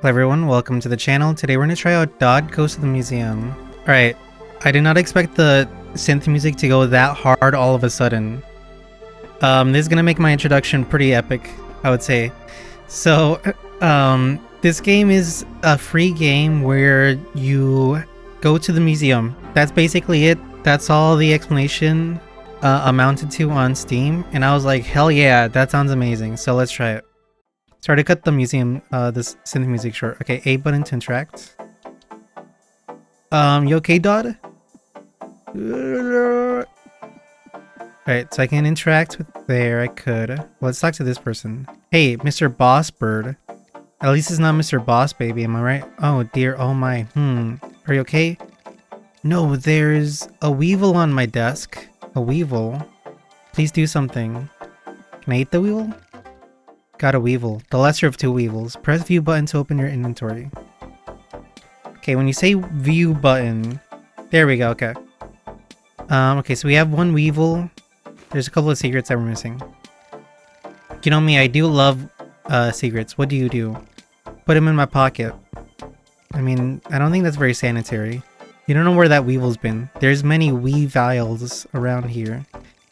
Hello everyone, welcome to the channel. Today we're going to try out Dodd Goes to the Museum. Alright, I did not expect the synth music to go that hard all of a sudden. This is going to make my introduction pretty epic, I would say. So, this game is a free game where you go to the museum. That's basically it. That's all the explanation amounted to on Steam. And I was like, hell yeah, that sounds amazing. So let's try it. Sorry to cut the museum, this synth music short. Okay, A button to interact. You okay, Dodd? Alright, so I can interact with there, I could. Let's talk to this person. Hey, Mr. Boss Bird. At least it's not Mr. Boss Baby, am I right? Oh dear, oh my, Are you okay? No, there's a weevil on my desk. A weevil? Please do something. Can I eat the weevil? Got a weevil. The lesser of two weevils. Press view button to open your inventory. Okay, when you say view button... There we go, okay. Okay, so we have one weevil. There's a couple of secrets that we're missing. You know me, I do love secrets. What do you do? Put them in my pocket. I mean, I don't think that's very sanitary. You don't know where that weevil's been. There's many weevils around here.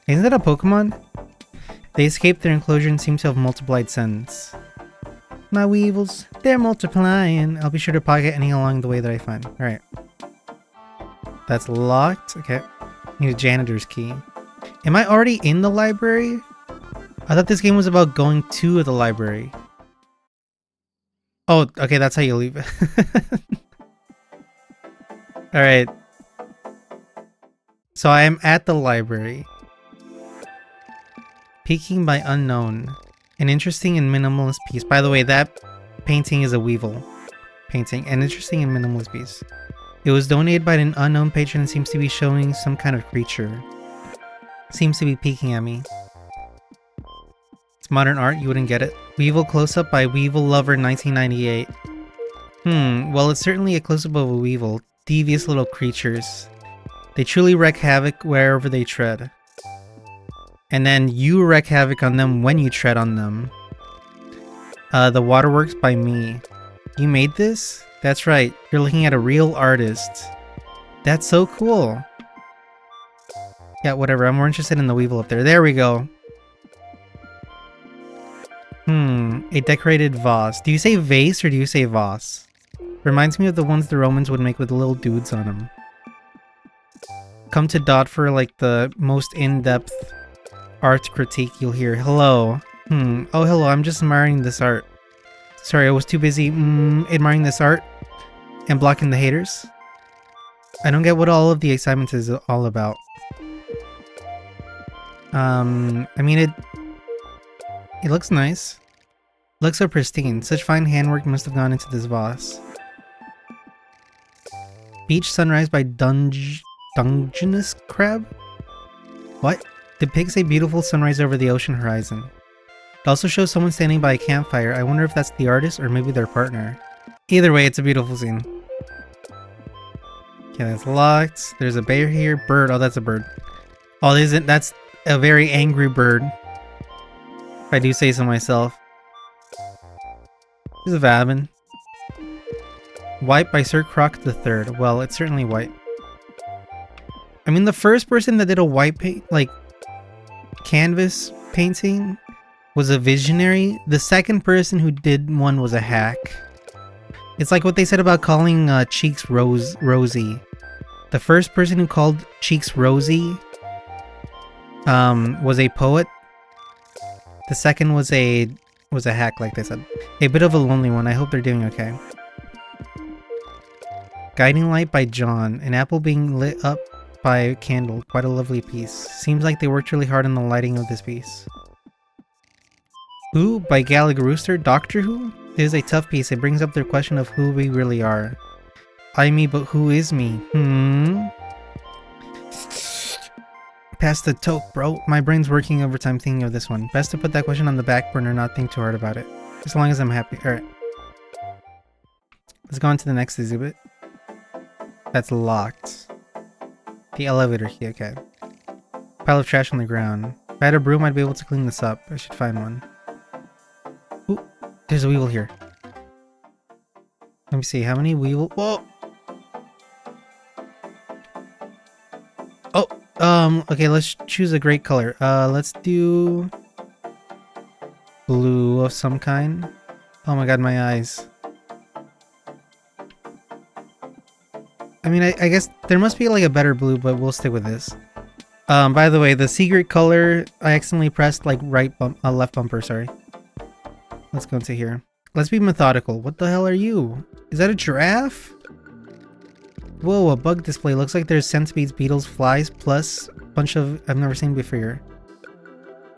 Isn't that a Pokemon? They escaped their enclosure and seem to have multiplied since. My weevils, they're multiplying. I'll be sure to pocket any along the way that I find. Alright. That's locked. Okay. Need a janitor's key. Am I already in the library? I thought this game was about going to the library. Oh, okay, that's how you leave it. Alright. So I am at the library. Peeking by Unknown. An interesting and minimalist piece. By the way, that painting is a weevil painting. An interesting and minimalist piece. It was donated by an unknown patron and seems to be showing some kind of creature. Seems to be peeking at me. It's modern art, you wouldn't get it. Weevil close-up by Weevil Lover 1998. Well, it's certainly a close-up of a weevil. Devious little creatures. They truly wreak havoc wherever they tread. And then you wreak havoc on them when you tread on them. The Waterworks by me. You made this? That's right. You're looking at a real artist. That's so cool. Yeah, whatever. I'm more interested in the weevil up there. There we go. A decorated vase. Do you say vase or do you say vase? Reminds me of the ones the Romans would make with little dudes on them. Come to Dodd for like the most in-depth art critique you'll hear. Hello. Oh, hello. I'm just admiring this art. Sorry, I was too busy admiring this art and blocking the haters. I don't get what all of the excitement is all about. I mean, it looks nice. Looks so pristine. Such fine handwork must have gone into this vase. Beach sunrise by Dungeness Crab? What? Depicts a beautiful sunrise over the ocean horizon. It also shows someone standing by a campfire. I wonder if that's the artist or maybe their partner. Either way, it's a beautiful scene. Okay, that's locked. There's a bear here. Bird. Oh, that's a bird. Oh, that's a very angry bird. If I do say so myself. This is Vabin. White by Sir Croc III. Well, it's certainly white. I mean, the first person that did a white paint, like, canvas painting was a visionary. The second person who did one was a hack. It's like what they said about calling cheeks rosy. The first person who called cheeks rosy was a poet. The second was a hack, like they said. A bit of a lonely one. I hope they're doing okay. Guiding Light by John. An apple being lit up by a candle. Quite a lovely piece. Seems like they worked really hard on the lighting of this piece. Who by Gallag Rooster? Doctor Who? It is a tough piece. It brings up the question of who we really are. I me, but who is me? Pass the toke, bro. My brain's working overtime thinking of this one. Best to put that question on the back burner, not think too hard about it. As long as I'm happy. Alright. Let's go on to the next exhibit. That's locked. The elevator key, okay. Pile of trash on the ground. If I had a broom, I'd be able to clean this up. I should find one. Ooh, there's a weevil here. Let me see, how many weevil? Whoa! Oh, okay, let's choose a great color. Let's do blue of some kind. Oh my god, my eyes. I mean, I guess there must be like a better blue, but we'll stick with this. By the way, the secret color, I accidentally pressed like left bumper, sorry. Let's go into here. Let's be methodical. What the hell are you? Is that a giraffe? Whoa, a bug display. Looks like there's centipedes, beetles, flies, plus a bunch of I've never seen before.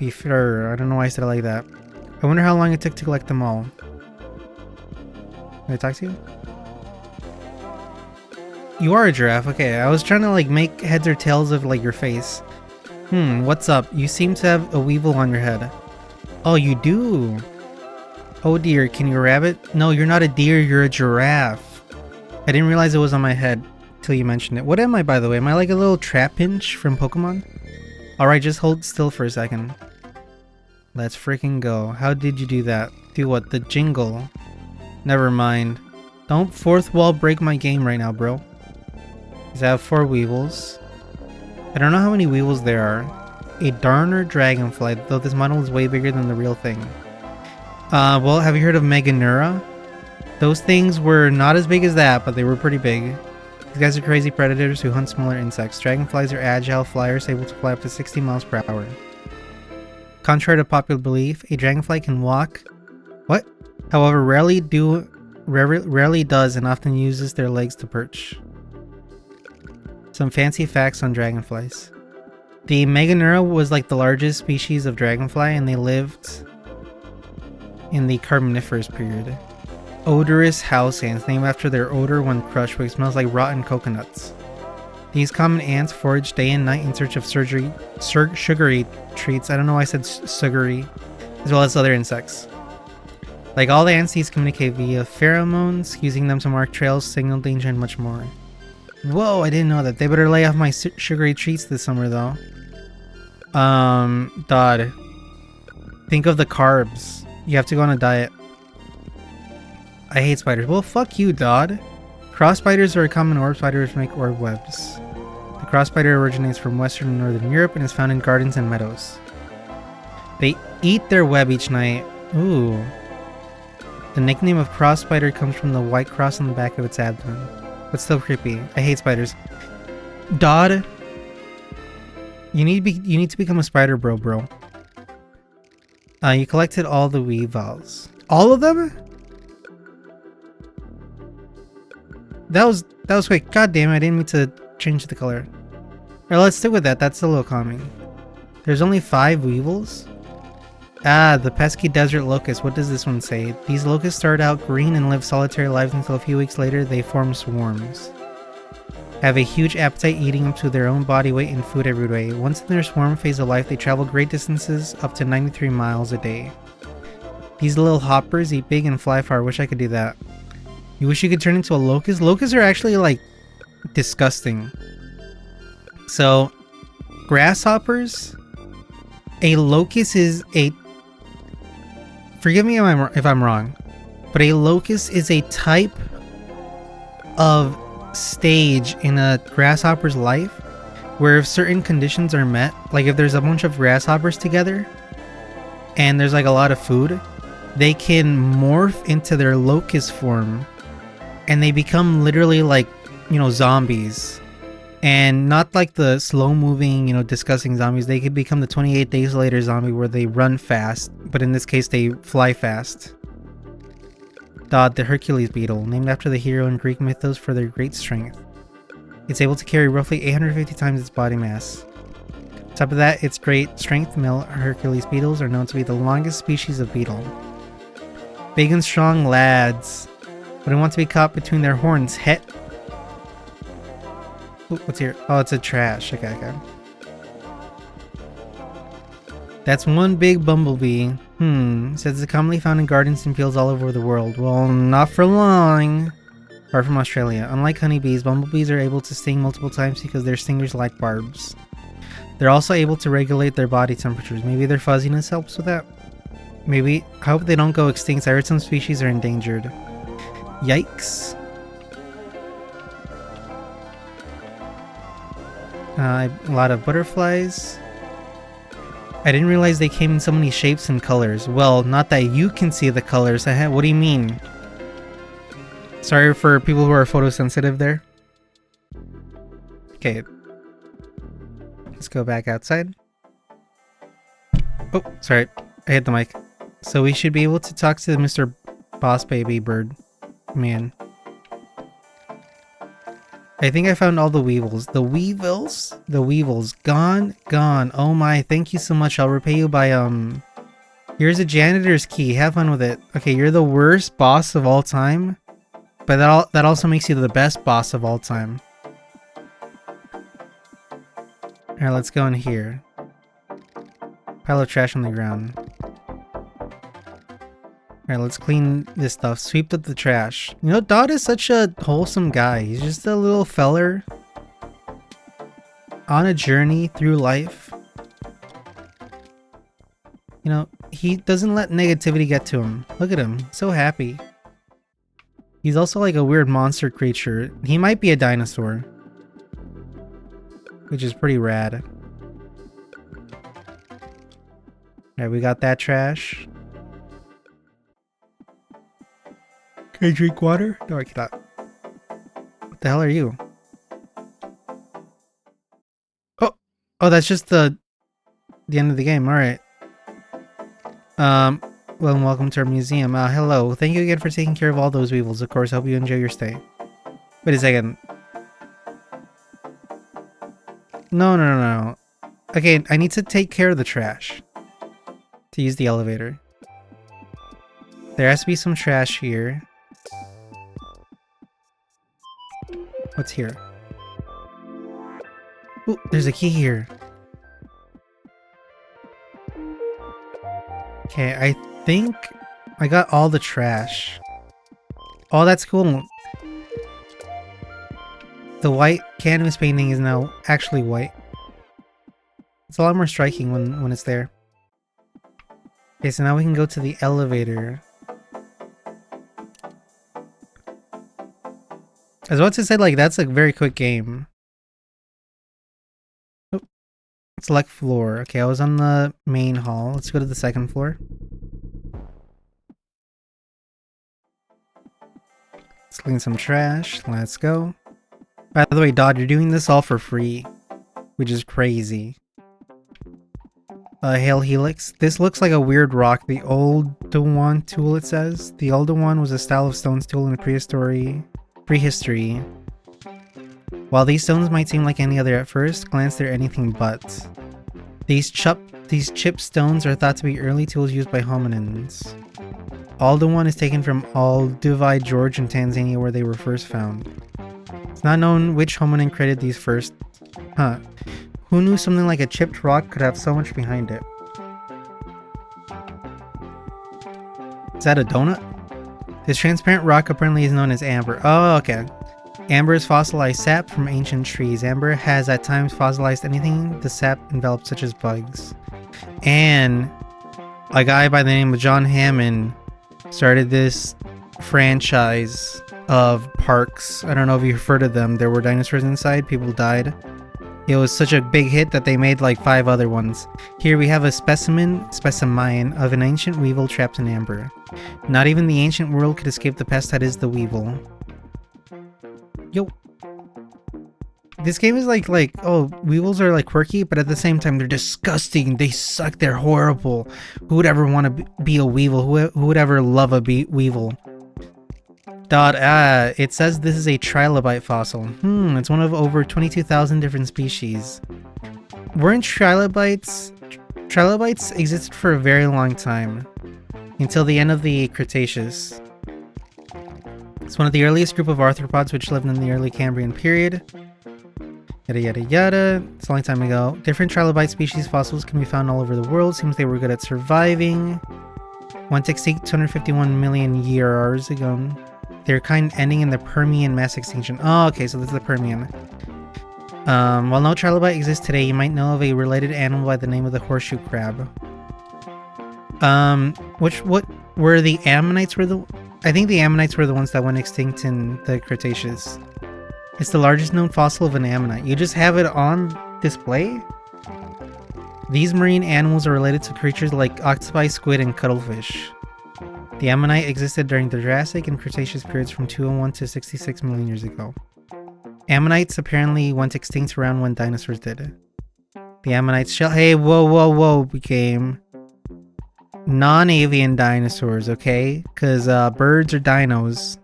I don't know why I said it like that. I wonder how long it took to collect them all. Can I talk to you? You are a giraffe. Okay, I was trying to like make heads or tails of like your face. What's up? You seem to have a weevil on your head. Oh, you do? Oh dear, can you rabbit? No, you're not a deer, you're a giraffe. I didn't realize it was on my head till you mentioned it. What am I, by the way? Am I like a little Trapinch from Pokemon? Alright, just hold still for a second. Let's freaking go. How did you do that? Do what? The jingle? Never mind. Don't fourth wall break my game right now, bro. Because I have 4 weevils. I don't know how many weevils there are. A Darner dragonfly, though this model is way bigger than the real thing. Well, have you heard of Meganura? Those things were not as big as that, but they were pretty big. These guys are crazy predators who hunt smaller insects. Dragonflies are agile flyers able to fly up to 60 miles per hour. Contrary to popular belief, a dragonfly can walk. What? However, rarely does and often uses their legs to perch. Some fancy facts on dragonflies. The Meganura was like the largest species of dragonfly, and they lived in the Carboniferous period. Odorous house ants, named after their odor when crushed, which smells like rotten coconuts. These common ants forage day and night in search of sugary treats. I don't know why I said sugary, as well as other insects. Like all the ants, these communicate via pheromones, using them to mark trails, signal danger, and much more. Whoa, I didn't know that. They better lay off my sugary treats this summer, though. Dodd. Think of the carbs. You have to go on a diet. I hate spiders. Well, fuck you, Dodd. Cross spiders are a common orb spider which make orb webs. The cross spider originates from Western and Northern Europe and is found in gardens and meadows. They eat their web each night. Ooh. The nickname of cross spider comes from the white cross on the back of its abdomen. But still creepy. I hate spiders. Dodd, you need to become a spider bro. You collected all the weevils. All of them? That was quick. God damn it, I didn't mean to change the color. Alright, let's stick with that. That's a little calming. There's only 5 weevils? Ah, the pesky desert locust. What does this one say? These locusts start out green and live solitary lives until a few weeks later they form swarms. Have a huge appetite, eating up to their own body weight in food every day. Once in their swarm phase of life, they travel great distances, up to 93 miles a day. These little hoppers eat big and fly far. I wish I could do that. You wish you could turn into a locust? Locusts are actually, like, disgusting. So, grasshoppers? A locust is a... Forgive me if I'm wrong, but a locust is a type of stage in a grasshopper's life where if certain conditions are met, like if there's a bunch of grasshoppers together and there's like a lot of food, they can morph into their locust form and they become literally like, you know, zombies. And not like the slow moving, you know, disgusting zombies. They could become the 28 days later zombie where they run fast, but in this case they fly fast. Dodd, the Hercules beetle, named after the hero in Greek mythos for their great strength. It's able to carry roughly 850 times its body mass. On top of that, its great strength, male Hercules beetles are known to be the longest species of beetle. Big and strong lads, but I want to be caught between their horns. Ooh, what's here? Oh, it's a trash. Okay. That's one big bumblebee. Says it's commonly found in gardens and fields all over the world. Well, not for long. Apart from Australia. Unlike honeybees, bumblebees are able to sting multiple times because their stingers lack barbs. They're also able to regulate their body temperatures. Maybe their fuzziness helps with that? Maybe. I hope they don't go extinct. I heard some species are endangered. Yikes. A lot of butterflies. I didn't realize they came in so many shapes and colors. Well, not that you can see the colors. What do you mean? Sorry for people who are photosensitive there. Okay. Let's go back outside. Oh, sorry. I hit the mic. So we should be able to talk to Mr. Boss Baby Bird Man. I think I found all the weevils. The weevils? The weevils. Gone? Gone. Oh my, thank you so much. I'll repay you by, here's a janitor's key. Have fun with it. Okay, you're the worst boss of all time. But that also makes you the best boss of all time. Alright, let's go in here. Pile of trash on the ground. Alright, let's clean this stuff. Sweep up the trash. You know, Dodd is such a wholesome guy. He's just a little feller on a journey through life. You know, he doesn't let negativity get to him. Look at him. So happy. He's also like a weird monster creature. He might be a dinosaur. Which is pretty rad. Alright, we got that trash. Can I drink water? No, I cannot. What the hell are you? Oh! Oh, that's just the end of the game. Alright. Well, welcome to our museum. Hello. Thank you again for taking care of all those weevils. Of course, hope you enjoy your stay. Wait a second. No. Okay, I need to take care of the trash. To use the elevator. There has to be some trash here. What's here? Ooh, there's a key here. Okay, I think I got all the trash. Oh, that's cool. The white canvas painting is now actually white. It's a lot more striking when it's there. Okay, so now we can go to the elevator. I was about to say, like, that's a very quick game. Oh, select floor. Okay, I was on the main hall. Let's go to the second floor. Let's clean some trash. Let's go. By the way, Dodd, you're doing this all for free, which is crazy. Hail Helix. This looks like a weird rock. The Oldowan tool, it says. The Oldowan was a style of stones tool in prehistory. While these stones might seem like any other at first glance, they're anything but. These chipped stones are thought to be early tools used by hominins. Oldowan is taken from Olduvai Gorge in Tanzania, where they were first found. It's not known which hominin created these first. Huh. Who knew something like a chipped rock could have so much behind it? Is that a donut? This transparent rock apparently is known as amber. Oh, okay. Amber is fossilized sap from ancient trees. Amber has at times fossilized anything the sap envelops, such as bugs. And a guy by the name of John Hammond started this franchise of parks. I don't know if you've heard of them. There were dinosaurs inside. People died. It was such a big hit that they made like 5 other ones. Here we have a specimen of an ancient weevil trapped in amber. Not even the ancient world could escape the pest that is the weevil. Yo. This game is like, oh, weevils are like quirky, but at the same time they're disgusting. They suck. They're horrible. Who would ever want to be a weevil? Who would ever love a weevil? Dodd, it says this is a trilobite fossil. It's one of over 22,000 different species. Weren't trilobites? Trilobites existed for a very long time, until the end of the Cretaceous. It's one of the earliest group of arthropods which lived in the early Cambrian period. Yada yada yada. It's a long time ago. Different trilobite species fossils can be found all over the world. Seems they were good at surviving. Went extinct 251 million years ago. Their kind ending in the Permian mass extinction. Oh, okay, so this is the Permian. While no trilobite exists today, you might know of a related animal by the name of the horseshoe crab. What were the ammonites I think the ammonites were the ones that went extinct in the Cretaceous. It's the largest known fossil of an ammonite. You just have it on display? These marine animals are related to creatures like octopi, squid, and cuttlefish. The ammonite existed during the Jurassic and Cretaceous periods from 201 to 66 million years ago. Ammonites apparently went extinct around when dinosaurs did. The ammonites shell. Hey, whoa, became non-avian dinosaurs, okay? Because birds are dinos.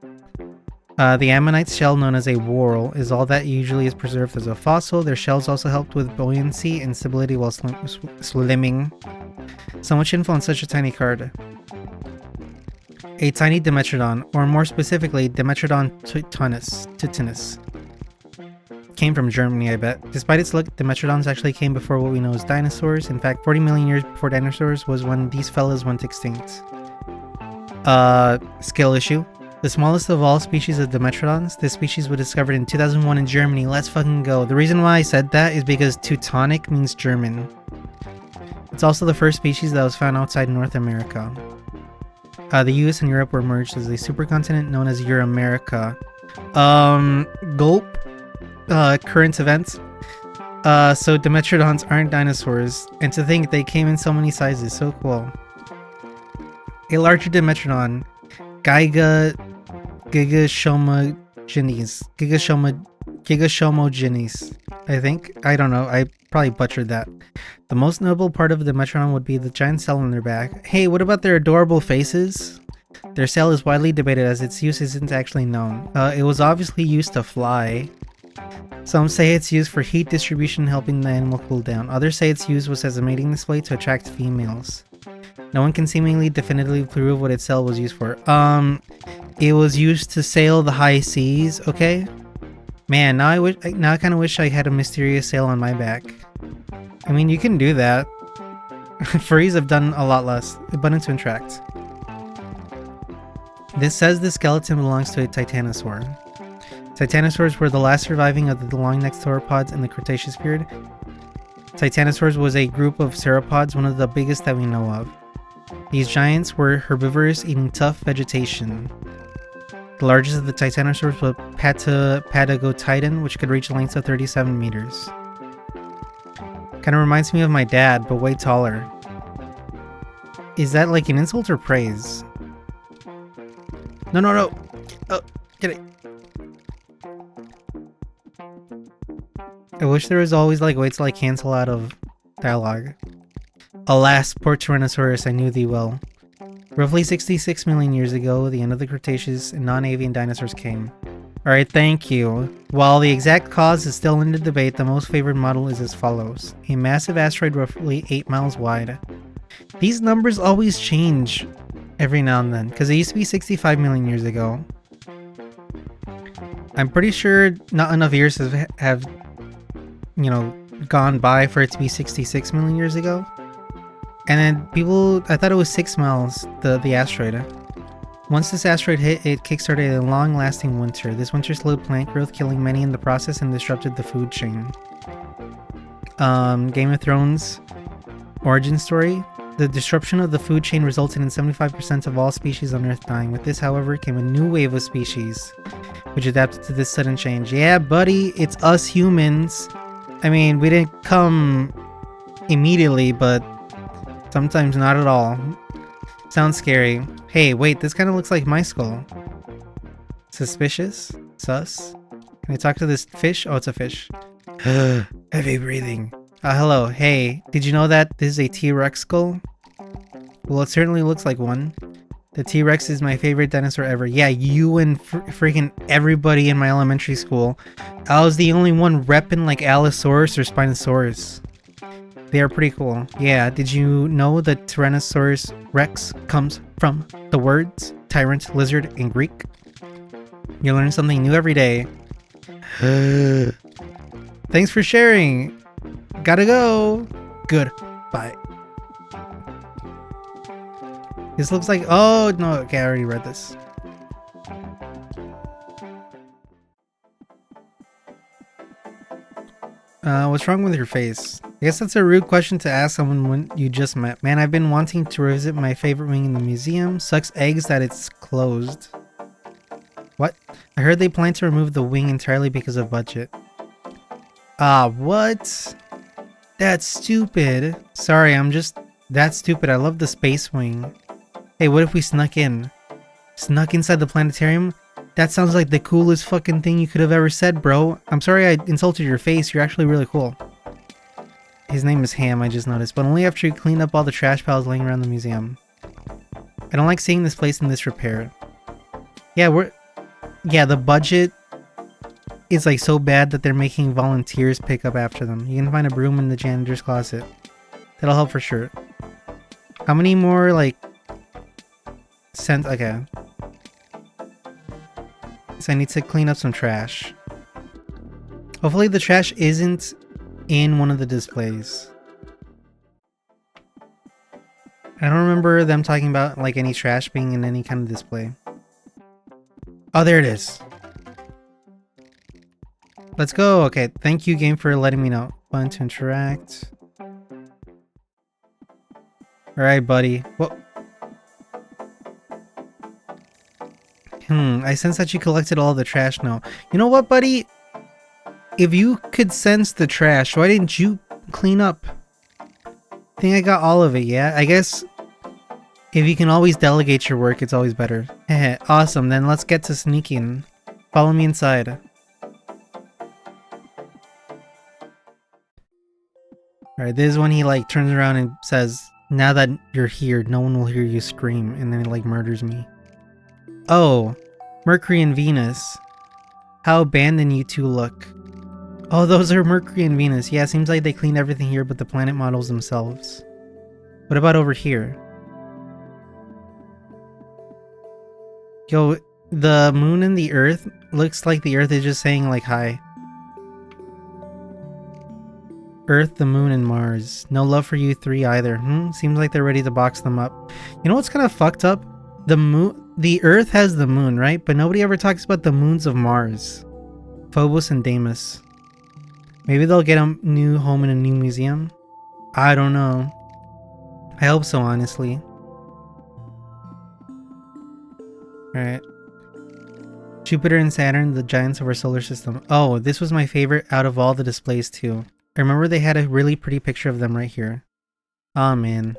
The ammonite's shell, known as a whorl, is all that usually is preserved as a fossil. Their shells also helped with buoyancy and stability while swimming. So much info on such a tiny card. A tiny Dimetrodon, or more specifically, Dimetrodon titanus. Came from Germany, I bet. Despite its look, Dimetrodons actually came before what we know as dinosaurs. In fact, 40 million years before dinosaurs was when these fellas went extinct. Skill issue. The smallest of all species of Dimetrodons, this species was discovered in 2001 in Germany. Let's fucking go. The reason why I said that is because Teutonic means German. It's also the first species that was found outside North America. The US and Europe were merged as a supercontinent known as Euramerica. Gulp. Current events. So Dimetrodons aren't dinosaurs, and to think they came in so many sizes, so cool. A larger Dimetrodon, Gigashomogenes, I think. I don't know, I probably butchered that. The most notable part of the Dimetrodon would be the giant cell on their back. Hey, what about their adorable faces? Their cell is widely debated as its use isn't actually known. It was obviously used to fly. Some say it's used for heat distribution, helping the animal cool down. Others say its use was as a mating display to attract females. No one can seemingly definitively prove what its cell was used for. It was used to sail the high seas, okay? Man, now I kind of wish I had a mysterious sail on my back. I mean, you can do that. Furries have done a lot less. Abundant to interact. This says the skeleton belongs to a titanosaur. Titanosaurs were the last surviving of the long-necked sauropods in the Cretaceous period. Titanosaurs was a group of sauropods, one of the biggest that we know of. These giants were herbivores eating tough vegetation. The largest of the titanosaurs was Patagotitan, which could reach lengths of 37 meters. Kind of reminds me of my dad, but way taller. Is that like an insult or praise? No. Oh, get it. I wish there was always like ways to like cancel out of dialogue. Alas, poor Tyrannosaurus, I knew thee well. Roughly 66 million years ago, the end of the Cretaceous, and non-avian dinosaurs came. Alright, thank you. While the exact cause is still under debate, the most favored model is as follows. A massive asteroid roughly 8 miles wide. These numbers always change every now and then, because it used to be 65 million years ago. I'm pretty sure not enough years have you know, gone by for it to be 66 million years ago. And then people, I thought it was 6 miles, the asteroid. Once this asteroid hit, it kickstarted a long-lasting winter. This winter slowed plant growth, killing many in the process, and disrupted the food chain. Game of Thrones origin story. The disruption of the food chain resulted in 75% of all species on Earth dying. With this, however, came a new wave of species, which adapted to this sudden change. Yeah, buddy, it's us humans. I mean, we didn't come immediately, but sometimes not at all. Sounds scary. Hey, wait, this kind of looks like my skull. Suspicious? Sus? Can I talk to this fish? Oh, it's a fish. Heavy breathing. Hello. Hey, did you know that this is a T-Rex skull? Well, it certainly looks like one. The T-Rex is my favorite dinosaur ever. Yeah, you and freaking everybody in my elementary school. I was the only one repping like Allosaurus or Spinosaurus. They are pretty cool. Yeah, did you know that Tyrannosaurus Rex comes from the words tyrant, lizard, in Greek? You learn something new every day. Thanks for sharing. Gotta go. Goodbye. This looks like... Oh, no. Okay, I already read this. What's wrong with your face? I guess that's a rude question to ask someone when you just met. Man, I've been wanting to revisit my favorite wing in the museum. Sucks eggs that it's closed. What? I heard they plan to remove the wing entirely because of budget. Ah, what? That's stupid. Sorry, I'm just that stupid. I love the space wing. Hey, what if we snuck in? Snuck inside the planetarium? That sounds like the coolest fucking thing you could have ever said, bro. I'm sorry I insulted your face. You're actually really cool. His name is Ham, I just noticed, but only after you clean up all the trash piles laying around the museum. I don't like seeing this place in disrepair. Yeah, the budget is like so bad that they're making volunteers pick up after them. You can find a broom in the janitor's closet. That'll help for sure. How many more, like, okay. So I need to clean up some trash. Hopefully the trash isn't in one of the displays. I don't remember them talking about like any trash being in any kind of display. Oh, there it is. Let's go. Okay, thank you game for letting me know. Fun to interact. Alright, buddy. Whoa. I sense that you collected all the trash now. You know what, buddy? If you could sense the trash, why didn't you clean up? I think I got all of it, yeah? I guess if you can always delegate your work, it's always better. Heh, awesome. Then let's get to sneaking. Follow me inside. Alright, this is when he like turns around and says, now that you're here, no one will hear you scream, and then he like murders me. Oh, Mercury and Venus. How abandoned you two look. Oh, those are Mercury and Venus. Yeah, seems like they cleaned everything here but the planet models themselves. What about over here? Yo, the moon and the earth looks like the earth is just saying like hi. Earth, the moon, and Mars. No love for you three either. Seems like they're ready to box them up. You know what's kind of fucked up? The earth has the moon, right? But nobody ever talks about the moons of Mars. Phobos and Deimos. Maybe they'll get a new home in a new museum? I don't know. I hope so, honestly. Alright. Jupiter and Saturn, the giants of our solar system. Oh, this was my favorite out of all the displays too. I remember they had a really pretty picture of them right here. Oh man.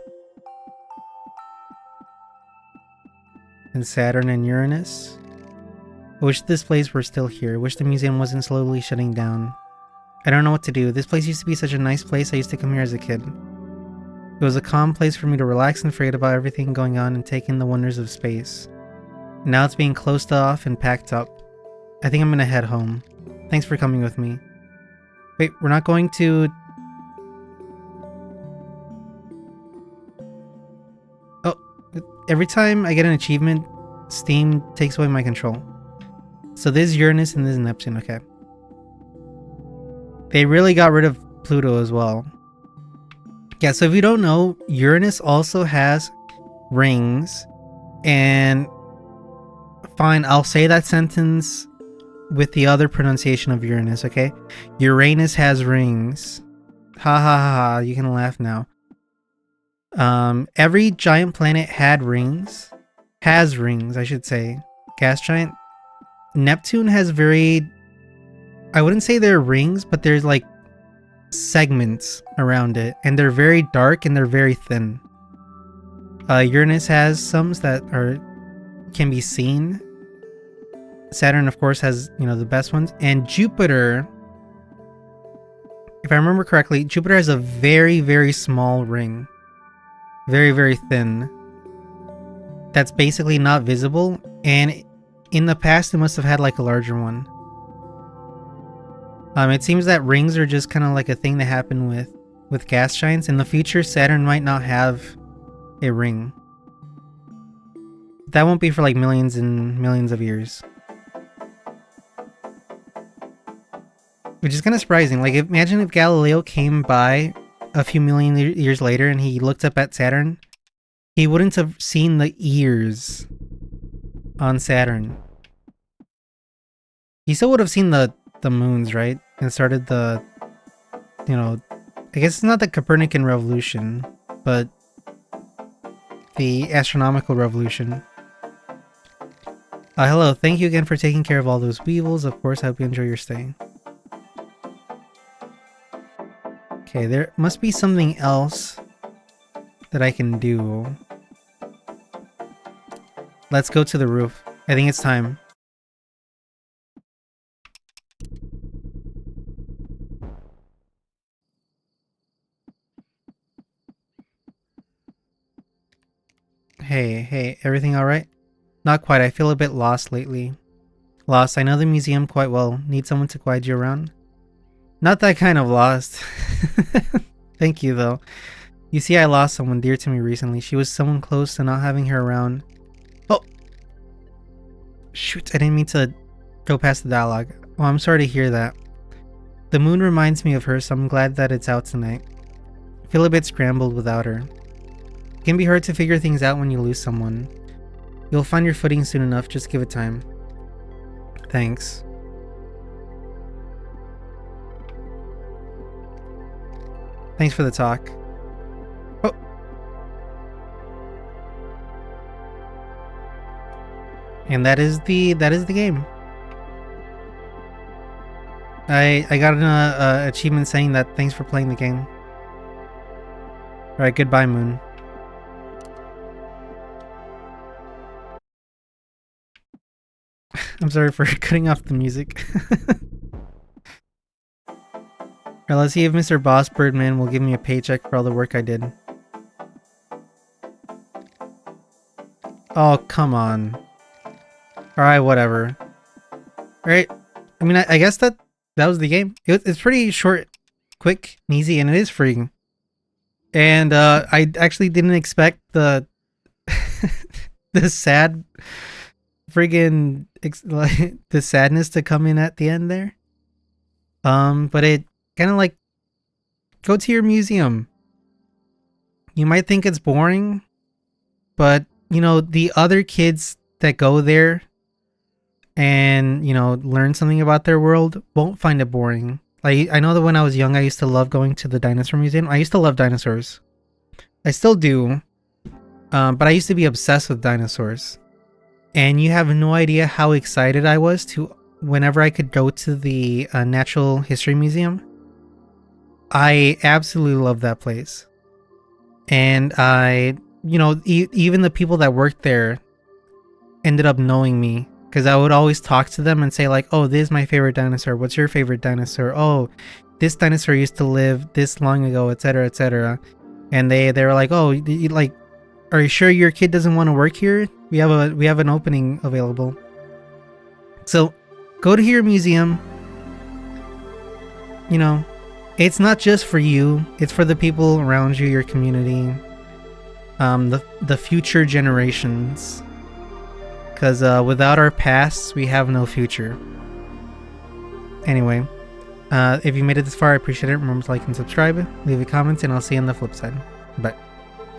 And Saturn and Uranus. I wish the displays were still here. I wish the museum wasn't slowly shutting down. I don't know what to do. This place used to be such a nice place. I used to come here as a kid. It was a calm place for me to relax and forget about everything going on and take in the wonders of space. Now it's being closed off and packed up. I think I'm gonna head home. Thanks for coming with me. Wait, we're not going to... Oh, every time I get an achievement, Steam takes away my control. So this is Uranus and this is Neptune, okay. They really got rid of Pluto as well. Yeah, so if you don't know, Uranus also has rings. And fine, I'll say that sentence with the other pronunciation of Uranus, okay? Uranus has rings. Ha ha ha ha, you can laugh now. Every giant planet had rings. Has rings, I should say. Gas giant. Neptune has very... I wouldn't say they're rings, but there's like segments around it. And they're very dark and they're very thin. Uranus has some that can be seen. Saturn, of course, has, you know, the best ones. And Jupiter, if I remember correctly, Jupiter has a very, very small ring. Very, very thin. That's basically not visible. And in the past, it must have had like a larger one. It seems that rings are just kind of like a thing that happened with gas giants. In the future, Saturn might not have a ring. That won't be for like millions and millions of years. Which is kind of surprising. Like, imagine if Galileo came by a few million years later and he looked up at Saturn. He wouldn't have seen the ears on Saturn. He still would have seen the moons, right? And started the, you know, I guess it's not the Copernican revolution, but the astronomical revolution. Hello, thank you again for taking care of all those weevils. Of course, I hope you enjoy your stay. Okay, there must be something else that I can do. Let's go to the roof. I think it's time. Hey, everything alright? Not quite, I feel a bit lost lately. Lost, I know the museum quite well. Need someone to guide you around? Not that kind of lost. Thank you, though. You see, I lost someone dear to me recently. She was someone close to not having her around. Oh! Shoot, I didn't mean to go past the dialogue. Well, I'm sorry to hear that. The moon reminds me of her, so I'm glad that it's out tonight. I feel a bit scrambled without her. It can be hard to figure things out when you lose someone. You'll find your footing soon enough, just give it time. Thanks. Thanks for the talk. Oh. And that is the game. I got an achievement saying that thanks for playing the game. Alright, goodbye, Moon. I'm sorry for cutting off the music. Alright, let's see if Mr. Boss Birdman will give me a paycheck for all the work I did. Oh, come on. Alright, whatever. Alright, I mean, I guess that was the game. It's pretty short, quick, and easy, and it is free. And I actually didn't expect the the sad friggin' the sadness to come in at the end there. But it kind of like, go to your museum. You might think it's boring, but you know, the other kids that go there and, you know, learn something about their world won't find it boring. Like, I know that when I was young, I used to love going to the dinosaur museum. I used to love dinosaurs. I still do. But I used to be obsessed with dinosaurs. And you have no idea how excited I was to whenever I could go to the Natural History Museum. I absolutely love that place. And I, you know, even the people that worked there ended up knowing me. Because I would always talk to them and say like, oh, this is my favorite dinosaur. What's your favorite dinosaur? Oh, this dinosaur used to live this long ago, etc., etc. And they were like, oh, like, are you sure your kid doesn't want to work here? We have an opening available. So go to your museum. You know, it's not just for you. It's for the people around you, your community, the future generations. Because without our pasts, we have no future. Anyway, if you made it this far, I appreciate it. Remember to like and subscribe, leave a comment, and I'll see you on the flip side. Bye.